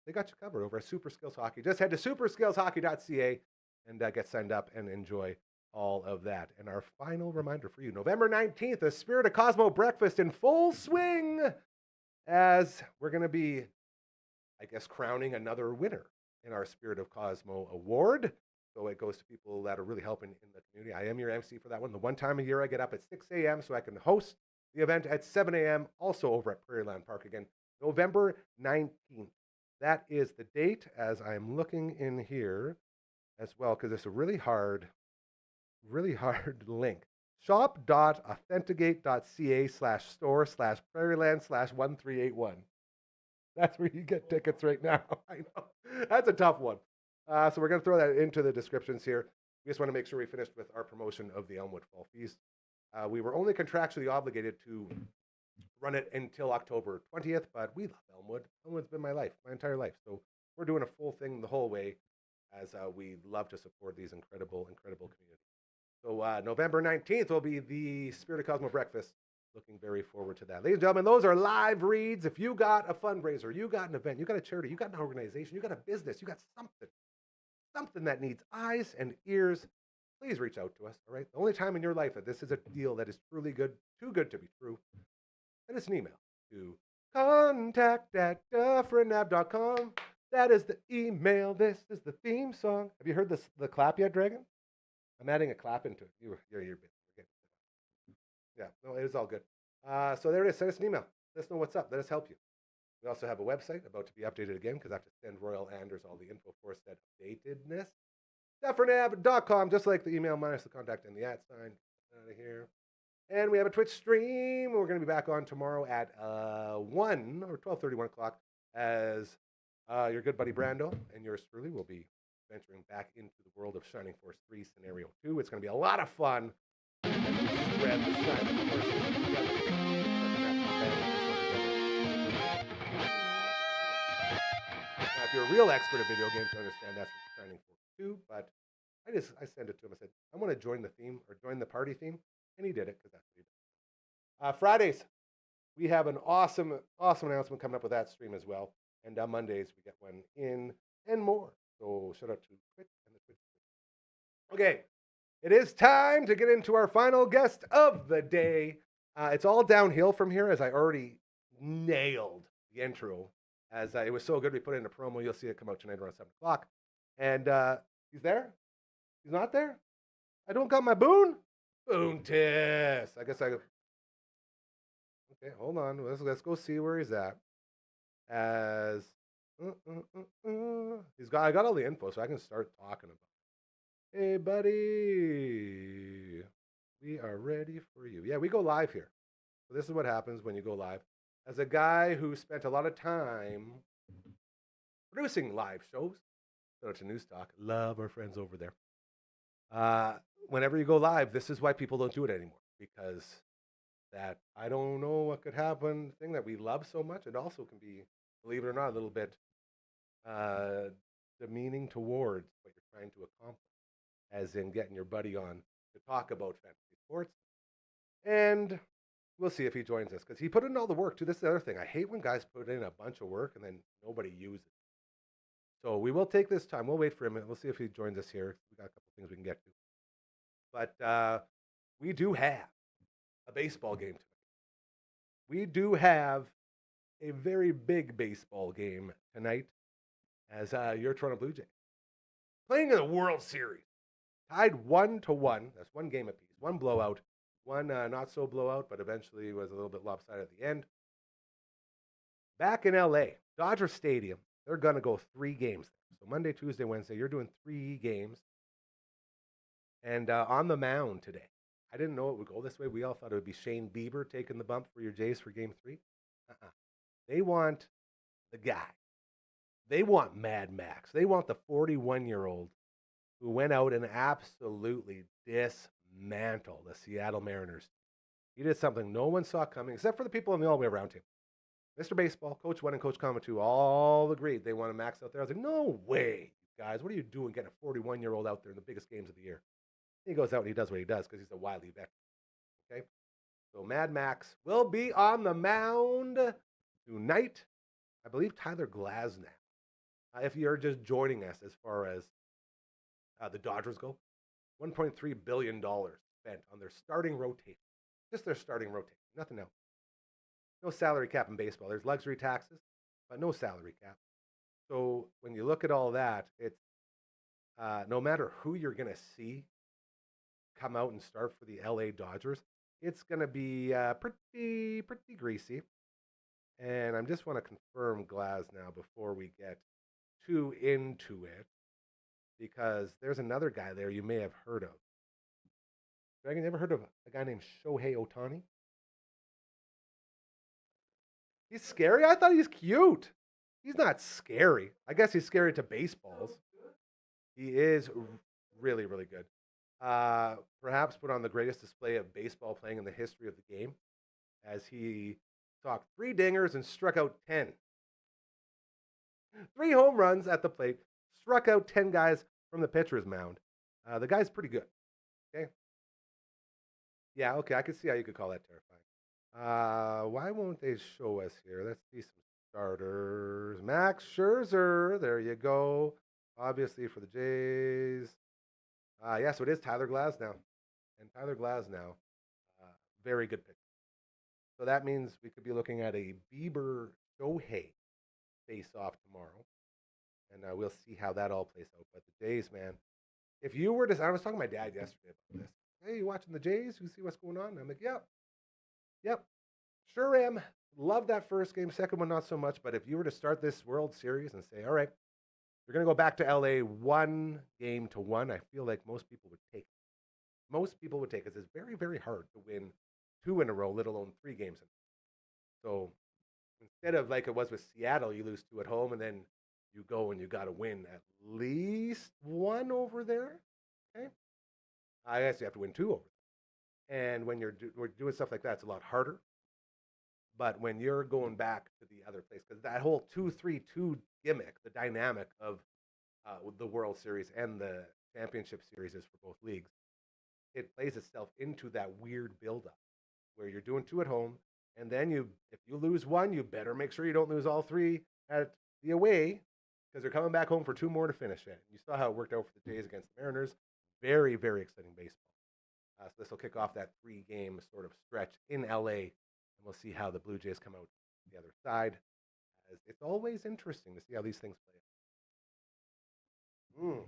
they got you covered over at Super Skills Hockey. Just head to superskillshockey.ca and get signed up and enjoy all of that. And our final reminder for you, November 19th, the Spirit of Cosmo breakfast in full swing, as we're going to be, I guess, crowning another winner in our Spirit of Cosmo award. So it goes to people that are really helping in the community. I am your MC for that one. The one time a year I get up at 6 a.m. so I can host the event at 7 a.m. also over at Prairie Land Park again, November 19th. That is the date, as I'm looking in here as well, because it's a really hard link. shop.authenticate.ca/store/prairieland/1381. That's where you get tickets right now. I know. That's a tough one. So we're going to throw that into the descriptions here. We just want to make sure we finished with our promotion of the Elmwood Fall Feast. We were only contractually obligated to run it until October 20th, but we love Elmwood. Elmwood's been my life, my entire life. So we're doing a full thing the whole way as we love to support these incredible communities. So November 19th will be the Spirit of Cosmo breakfast. Looking very forward to that. Ladies and gentlemen, those are live reads. If you got a fundraiser, you got an event, you got a charity, you got an organization, you got a business, you got something that needs eyes and ears, please reach out to us, all right? The only time in your life that this is a deal that is truly good, too good to be true, send us an email to contact@dufferinav.com. That is the email. This is the theme song. Have you heard the clap yet, Dragon? I'm adding a clap into it. You're busy. Okay. Yeah, no, it is all good. So there it is. Send us an email. Let us know what's up. Let us help you. We also have a website about to be updated again because I have to send Royal Anders all the info for said updatedness. DufferinAve.com, just like the email minus the contact and the @ sign. Out of here. And we have a Twitch stream. We're going to be back on tomorrow at 1 or 12:30, 1 o'clock, as your good buddy Brando and yours truly will be venturing back into the world of Shining Force 3 Scenario 2. It's going to be a lot of fun. Spread the Shining Forces together. Now, if you're a real expert at video games, you understand that's from Shining Force 2, but I sent it to him. I said, I want to join the theme or join the party theme. And he did it because that's what he did. Fridays, we have an awesome announcement coming up with that stream as well. And on Mondays, we get one in and more. So shout out to Twitch and the Twitch. Okay, it is time to get into our final guest of the day. It's all downhill from here, as I already nailed the intro. As it was so good, we put in a promo. You'll see it come out tonight around 7 o'clock. And he's there? He's not there? I don't got my boon? Boontis. I guess okay, hold on. Let's go see where he's at. As I got all the info, so I can start talking about it. Hey, buddy. We are ready for you. Yeah, we go live here. So this is what happens when you go live. As a guy who spent a lot of time producing live shows, shout out to News Talk. Love our friends over there. Whenever you go live, this is why people don't do it anymore, because that I don't know what could happen thing that we love so much. It also can be, believe it or not, a little bit demeaning towards what you're trying to accomplish, as in getting your buddy on to talk about fantasy sports. And we'll see if he joins us, because he put in all the work too. This is the other thing. I hate when guys put in a bunch of work and then nobody uses it. So we will take this time. We'll wait for him, and we'll see if he joins us here. We got a couple things we can get to. But we do have a baseball game tonight. We do have a very big baseball game tonight, as your Toronto Blue Jays playing in the World Series, tied 1-1. That's one game apiece, one blowout, one not so blowout, but eventually was a little bit lopsided at the end. Back in LA, Dodger Stadium, they're going to go 3 games. So Monday, Tuesday, Wednesday, you're doing 3 games. And on the mound today, I didn't know it would go this way. We all thought it would be Shane Bieber taking the bump for your Jays for Game 3. They want the guy. They want Mad Max. They want the 41-year-old who went out and absolutely dismantled the Seattle Mariners. He did something no one saw coming, except for the people in the all-the-way around team. Mr. Baseball, Coach 1 and Coach Comma 2 all agreed they want to max out there. I was like, no way, guys. What are you doing getting a 41-year-old out there in the biggest games of the year? He goes out and he does what he does because he's a wily veteran. Okay? So Mad Max will be on the mound tonight. I believe Tyler Glasnow. If you're just joining us as far as the Dodgers go, $1.3 billion spent on their starting rotation. Just their starting rotation. Nothing else. No salary cap in baseball. There's luxury taxes, but no salary cap. So when you look at all that, it's no matter who you're going to see come out and start for the LA Dodgers, it's going to be pretty greasy. And I just want to confirm Glasnow before we get too into it, because there's another guy there you may have heard of. Dragon, you ever heard of a guy named Shohei Ohtani? He's scary? I thought he's cute. He's not scary. I guess he's scary to baseballs. He is really, really good. Perhaps put on the greatest display of baseball playing in the history of the game, as he talked 3 dingers and struck out 10. 3 home runs at the plate, struck out 10 guys from the pitcher's mound. The guy's pretty good. Okay. Yeah, okay, I can see how you could call that terrifying. Why won't they show us here? Let's see some starters. Max Scherzer, there you go. Obviously for the Jays. Yeah, so it is Tyler Glasnow. And Tyler Glasnow, very good pitcher. So that means we could be looking at a Bieber Shohei face-off tomorrow. And we'll see how that all plays out. But the Jays, man, if you were to... I was talking to my dad yesterday about this. Hey, you watching the Jays? You see what's going on? And I'm like, yep. Sure am. love that first game. Second one, not so much. But if you were to start this World Series and say, all right, you're going to go back to LA 1-1, I feel like most people would take it. Most people would take it. It's very, very hard to win 2 in a row, let alone 3 games in. So instead of like it was with Seattle, you lose 2 at home and then you go and you got to win at least 1 over there. Okay. I guess you have to win 2 over there. And when we're doing stuff like that, it's a lot harder. But when you're going back to the other place, because that whole 2-3-2 gimmick, the dynamic of the World Series and the Championship Series is for both leagues, it plays itself into that weird buildup where you're doing 2 at home, and then if you lose 1, you better make sure you don't lose all 3 at the away, because they're coming back home for 2 more to finish it. You saw how it worked out for the Jays against the Mariners. Very, very exciting baseball. So this will kick off that 3-game sort of stretch in LA, and we'll see how the Blue Jays come out the other side. As it's always interesting to see how these things play.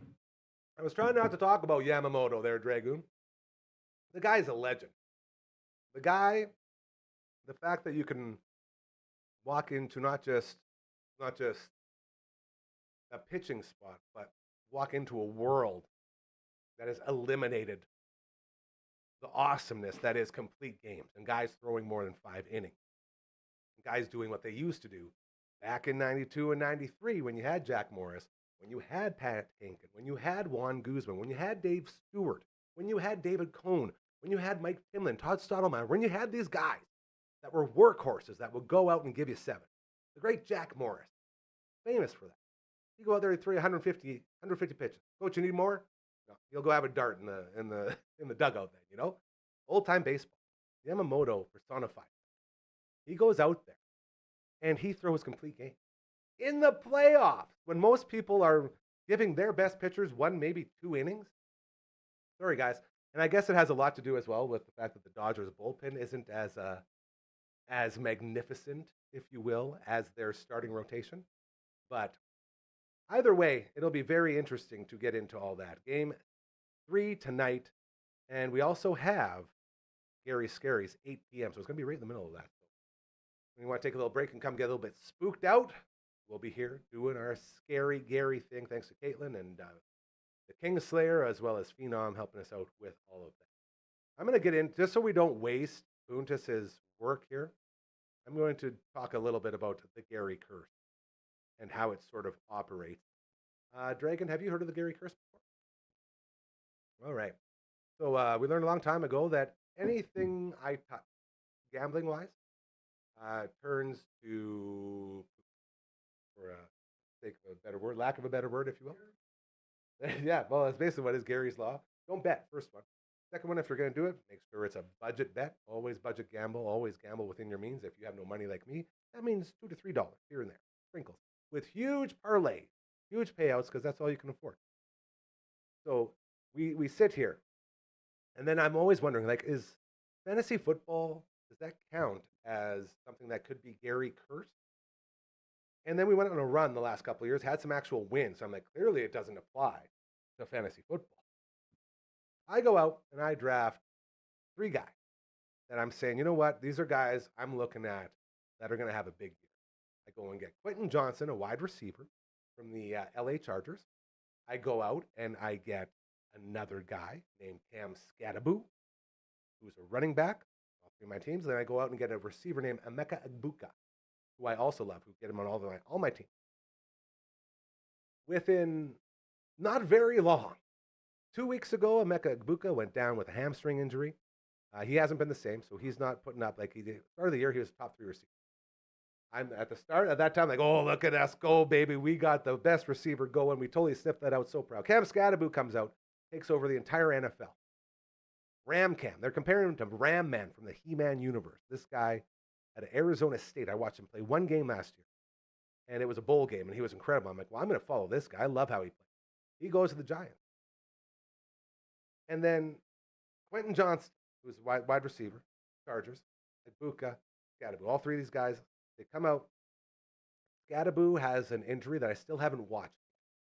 I was trying not to talk about Yamamoto there, Dragoon. The guy's a legend. The fact that you can walk into not just a pitching spot, but walk into a world that has eliminated the awesomeness that is complete games and guys throwing more than 5 innings. And guys doing what they used to do back in 92 and 93 when you had Jack Morris, when you had Pat Hinkin, when you had Juan Guzman, when you had Dave Stewart, when you had David Cohn, when you had Mike Timlin, Todd Stottlemyre, when you had these guys that were workhorses that would go out and give you 7. The great Jack Morris, famous for that. You go out there and throw 150 pitches. Coach, you need more? No, you'll go have a dart in the dugout then, you know? Old time baseball. Yamamoto personified. He goes out there and he throws complete game. In the playoffs, when most people are giving their best pitchers 1, maybe 2 innings. Sorry, guys. And I guess it has a lot to do as well with the fact that the Dodgers bullpen isn't as magnificent, if you will, as their starting rotation. But either way, it'll be very interesting to get into all that. Game 3 tonight, and we also have Gary Scary's 8 p.m., so it's going to be right in the middle of that. So when you want to take a little break and come get a little bit spooked out, we'll be here doing our Scary Gary thing, thanks to Caitlin and the Kingslayer, as well as Phenom, helping us out with all of that. I'm going to get in, just so we don't waste Buntus's work here, I'm going to talk a little bit about the Gary curse and how it sort of operates. Dragon, have you heard of the Gary curse before? All right. So we learned a long time ago that anything I touch, gambling-wise, turns to, for sake of a better word, lack of a better word, if you will. Yeah, well, that's basically what is Gary's law. Don't bet, first one. Second one, if you're going to do it, make sure it's a budget bet. Always budget gamble. Always gamble within your means. If you have no money like me, that means $2 to $3 here and there. Sprinkles. With huge parlays, huge payouts, because that's all you can afford. So we sit here. And then I'm always wondering, like, is fantasy football, does that count as something that could be Gary cursed? And then we went on a run the last couple of years, had some actual wins. So I'm like, clearly it doesn't apply to fantasy football. I go out and I draft 3 guys that I'm saying, you know what? These are guys I'm looking at that are going to have a big year. I go and get Quentin Johnson, a wide receiver from the LA Chargers. I go out and I get another guy named Cam Scadaboo, who's a running back, all 3 of my teams. Then I go out and get a receiver named Emeka Egbuka, who I also love, who get him on all my teams. Within not very long, 2 weeks ago, Emeka Egbuka went down with a hamstring injury. He hasn't been the same, so he's not putting up like he did. Start of the year, he was top 3 receiver. I'm at the start of that time, like, oh, look at us go, baby. We got the best receiver going. We totally sniffed that out. So proud. Cam Scadaboo comes out, takes over the entire NFL. Ram Cam. They're comparing him to Ram Man from the He-Man universe. This guy at Arizona State. I watched him play 1 game last year, and it was a bowl game, and he was incredible. I'm like, well, I'm going to follow this guy. I love how he plays. He goes to the Giants. And then Quentin Johnson, who's a wide receiver, Chargers, Egbuka, Scadaboo. All 3 of these guys, they come out. Scadaboo has an injury that I still haven't watched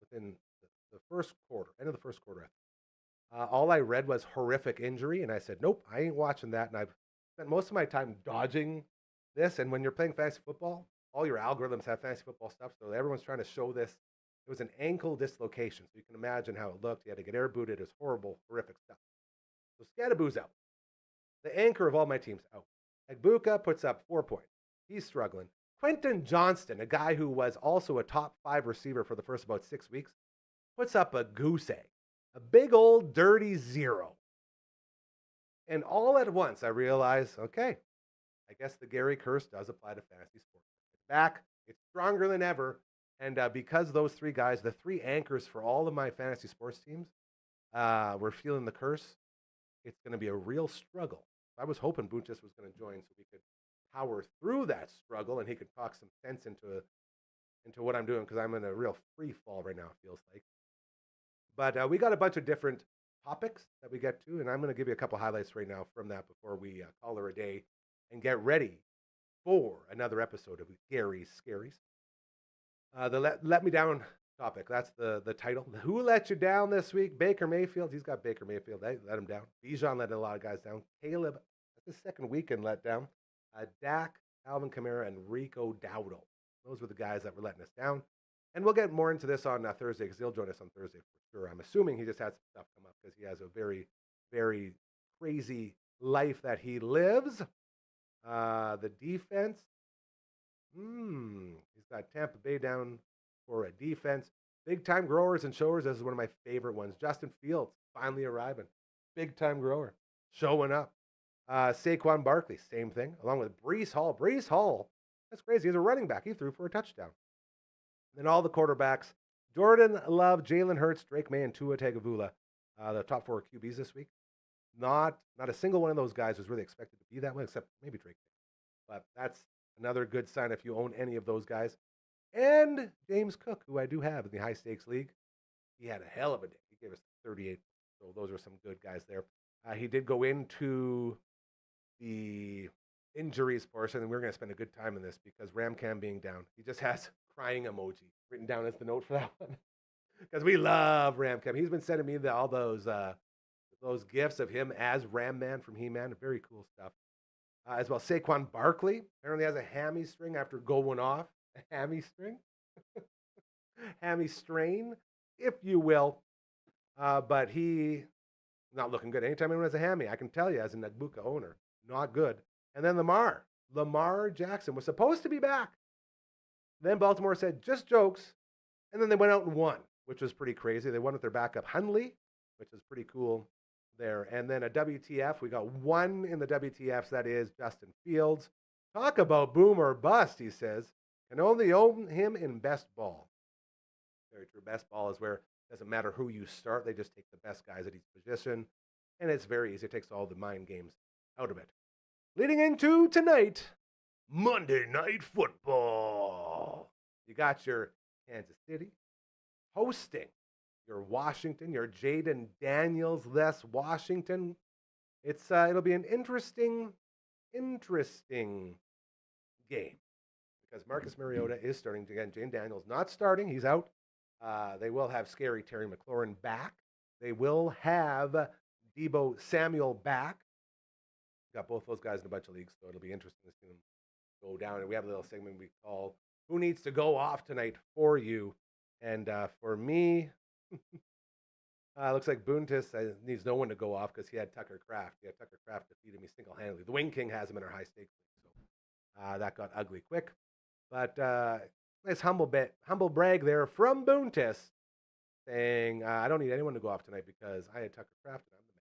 within the first quarter, end of the first quarter. All I read was horrific injury, and I said, nope, I ain't watching that. And I've spent most of my time dodging this, and when you're playing fantasy football, all your algorithms have fantasy football stuff, so everyone's trying to show this. It was an ankle dislocation, so you can imagine how it looked. He had to get air booted. It was horrible, horrific stuff. So Scadaboo's out. The anchor of all my teams out. Egbuka puts up 4 points. He's struggling. Quentin Johnston, a guy who was also a top 5 receiver for the first about 6 weeks, puts up a goose egg. A big old dirty 0. And all at once, I realize, okay, I guess the Gary curse does apply to fantasy sports. It's back. It's stronger than ever. And because those 3 guys, the 3 anchors for all of my fantasy sports teams, were feeling the curse, it's going to be a real struggle. I was hoping Buntis was going to join so we could power through that struggle and he could talk some sense into what I'm doing, because I'm in a real free fall right now, it feels like. But we got a bunch of different topics that we get to, and I'm going to give you a couple highlights right now from that before we call her a day and get ready for another episode of Gary's Scaries. The let me down topic, that's the title. Who let you down this week? Baker Mayfield. He's got Baker Mayfield. They let him down. Bijan let a lot of guys down. Caleb, that's his second weekend let down. Dak, Alvin Kamara, and Rico Dowdle. Those were the guys that were letting us down. And we'll get more into this on Thursday, because he'll join us on Thursday for sure. I'm assuming he just had some stuff come up because he has a very, very crazy life that he lives. The defense. He's got Tampa Bay down for a defense. Big time growers and showers. This is one of my favorite ones. Justin Fields finally arriving. Big time grower showing up. Saquon Barkley, same thing, along with Breece Hall. Breece Hall, that's crazy. He's a running back. He threw for a touchdown. Then all the quarterbacks: Jordan Love, Jalen Hurts, Drake May, and Tua Tagovailoa, the top 4 QBs this week. Not a single one of those guys was really expected to be that way, except maybe Drake May. But that's another good sign if you own any of those guys. And James Cook, who I do have in the high stakes league, he had a hell of a day. He gave us 38. So those are some good guys there. He did go into the injuries portion, and we're going to spend a good time in this because Ramcam being down, he just has crying emoji written down as the note for that one, because we love Ramcam. He's been sending me all those gifts of him as Ram Man from He-Man. Very cool stuff. As well, Saquon Barkley apparently has a hammy string after going off. A hammy string? Hammy strain, if you will. But he not looking good. Anytime anyone has a hammy, I can tell you as a Nagbuka owner, not good. And then Lamar Jackson was supposed to be back. Then Baltimore said, just jokes. And then they went out and won, which was pretty crazy. They won with their backup Hundley, which is pretty cool there. And then a WTF. We got one in the WTFs, that is Justin Fields. Talk about boom or bust, he says. Can only own him in best ball. Very true. Best ball is where it doesn't matter who you start. They just take the best guys at each position. And it's very easy. It takes all the mind games out of it. Leading into tonight, Monday Night Football. You got your Kansas City hosting your Washington, your Jaden Daniels-less Washington. It'll be an interesting game because Marcus Mariota is starting to get. Jaden Daniels not starting. He's out. They will have scary Terry McLaurin back. They will have Deebo Samuel back. Got both those guys in a bunch of leagues, so it'll be interesting to see them go down. And we have a little segment we call "Who Needs to Go Off Tonight for You?" And for me, looks like Buntis needs no one to go off because he had Tucker Kraft. He had Tucker Kraft defeated me single-handedly. The Wing King has him in our high stakes league, so that got ugly quick. But nice humble brag there from Buntis, saying I don't need anyone to go off tonight because I had Tucker Kraft and I'm the man.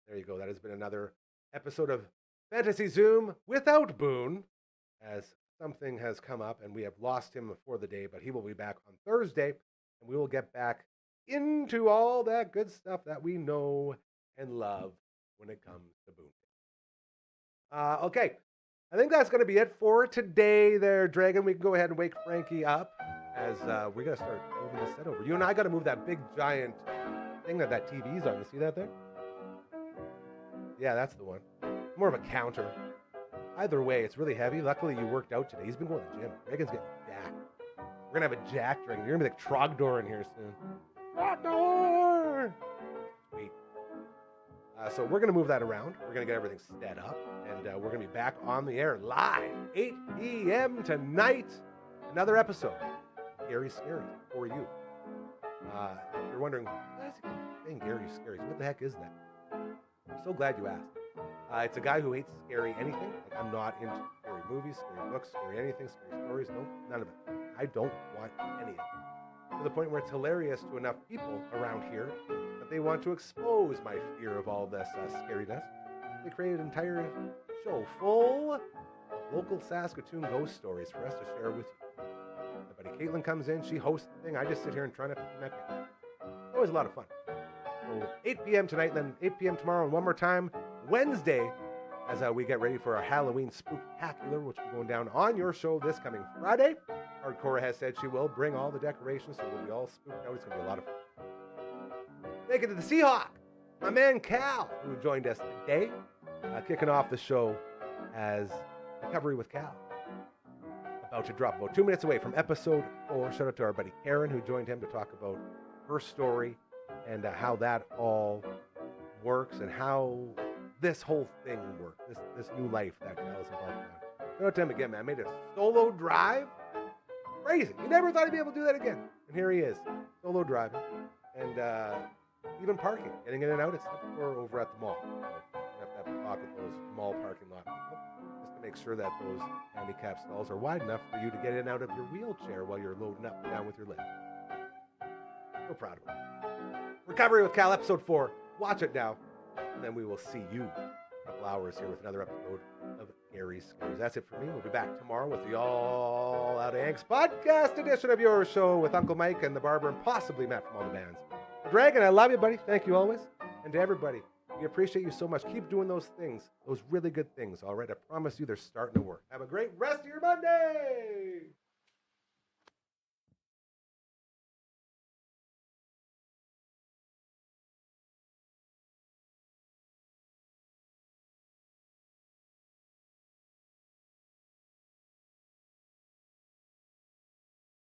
There you go. That has been another episode of Fantasy Zoom without Boone, as something has come up and we have lost him for the day, but he will be back on Thursday, and we will get back into all that good stuff that we know and love when it comes to Boone. Okay, I think that's going to be it for today there, Dragon. We can go ahead and wake Frankie up as we're going to start moving this set over. You and I got to move that big, giant thing that TV's on. You see that there? Yeah, that's the one. More of a counter. Either way, it's really heavy. Luckily, you worked out today. He's been going to the gym. Reagan's getting jacked. We're going to have a jack drink. You're going to be like Trogdor in here soon. Trogdor! Sweet. So we're going to move that around. We're going to get everything set up, and we're going to be back on the air live 8 p.m. tonight. Another episode, Gary Scaries, for you. If you're wondering, why is he saying Gary Scaries? What the heck is that? I'm so glad you asked. It's a guy who hates scary anything. Like, I'm not into scary movies, scary books, scary anything, scary stories. No, none of it. I don't want any of it. To the point where it's hilarious to enough people around here that they want to expose my fear of all this scariness. They created an entire show full of local Saskatoon ghost stories for us to share with you. My buddy Caitlin comes in, she hosts the thing. I just sit here and try not to be messy. It's always a lot of fun. So 8 p.m. tonight, then 8 p.m. tomorrow, and one more time Wednesday, as we get ready for our Halloween Spooktacular, which will be going down on your show this coming Friday. Hardcore has said she will bring all the decorations, so we'll be all spooked out. It's going to be a lot of fun. Make it to the Seahawk, my man Cal, who joined us today, kicking off the show as Recovery with Cal. About to drop, about 2 minutes away from episode 4. Shout out to our buddy Karen, who joined him to talk about her story and how that all works and how this whole thing works, this new life that Cal is embarking on. Shout out to him again, man. Made a solo drive. Crazy. He never thought he'd be able to do that again. And here he is, solo driving. And even parking, getting in and out. It's over at the mall. So you have to talk with those mall parking lot people just to make sure that those handicap stalls are wide enough for you to get in and out of your wheelchair while you're loading up and down with your lift. So proud of him. Recovery with Cal, episode 4. Watch it now. And then we will see you in a couple hours here with another episode of Gary's Scaries. That's it for me. We'll be back tomorrow with the All Out of Angst podcast edition of your show with Uncle Mike and the Barber and possibly Matt from all the bands. Dragon, I love you, buddy. Thank you always. And to everybody, we appreciate you so much. Keep doing those things, those really good things, all right? I promise you they're starting to work. Have a great rest of your Monday.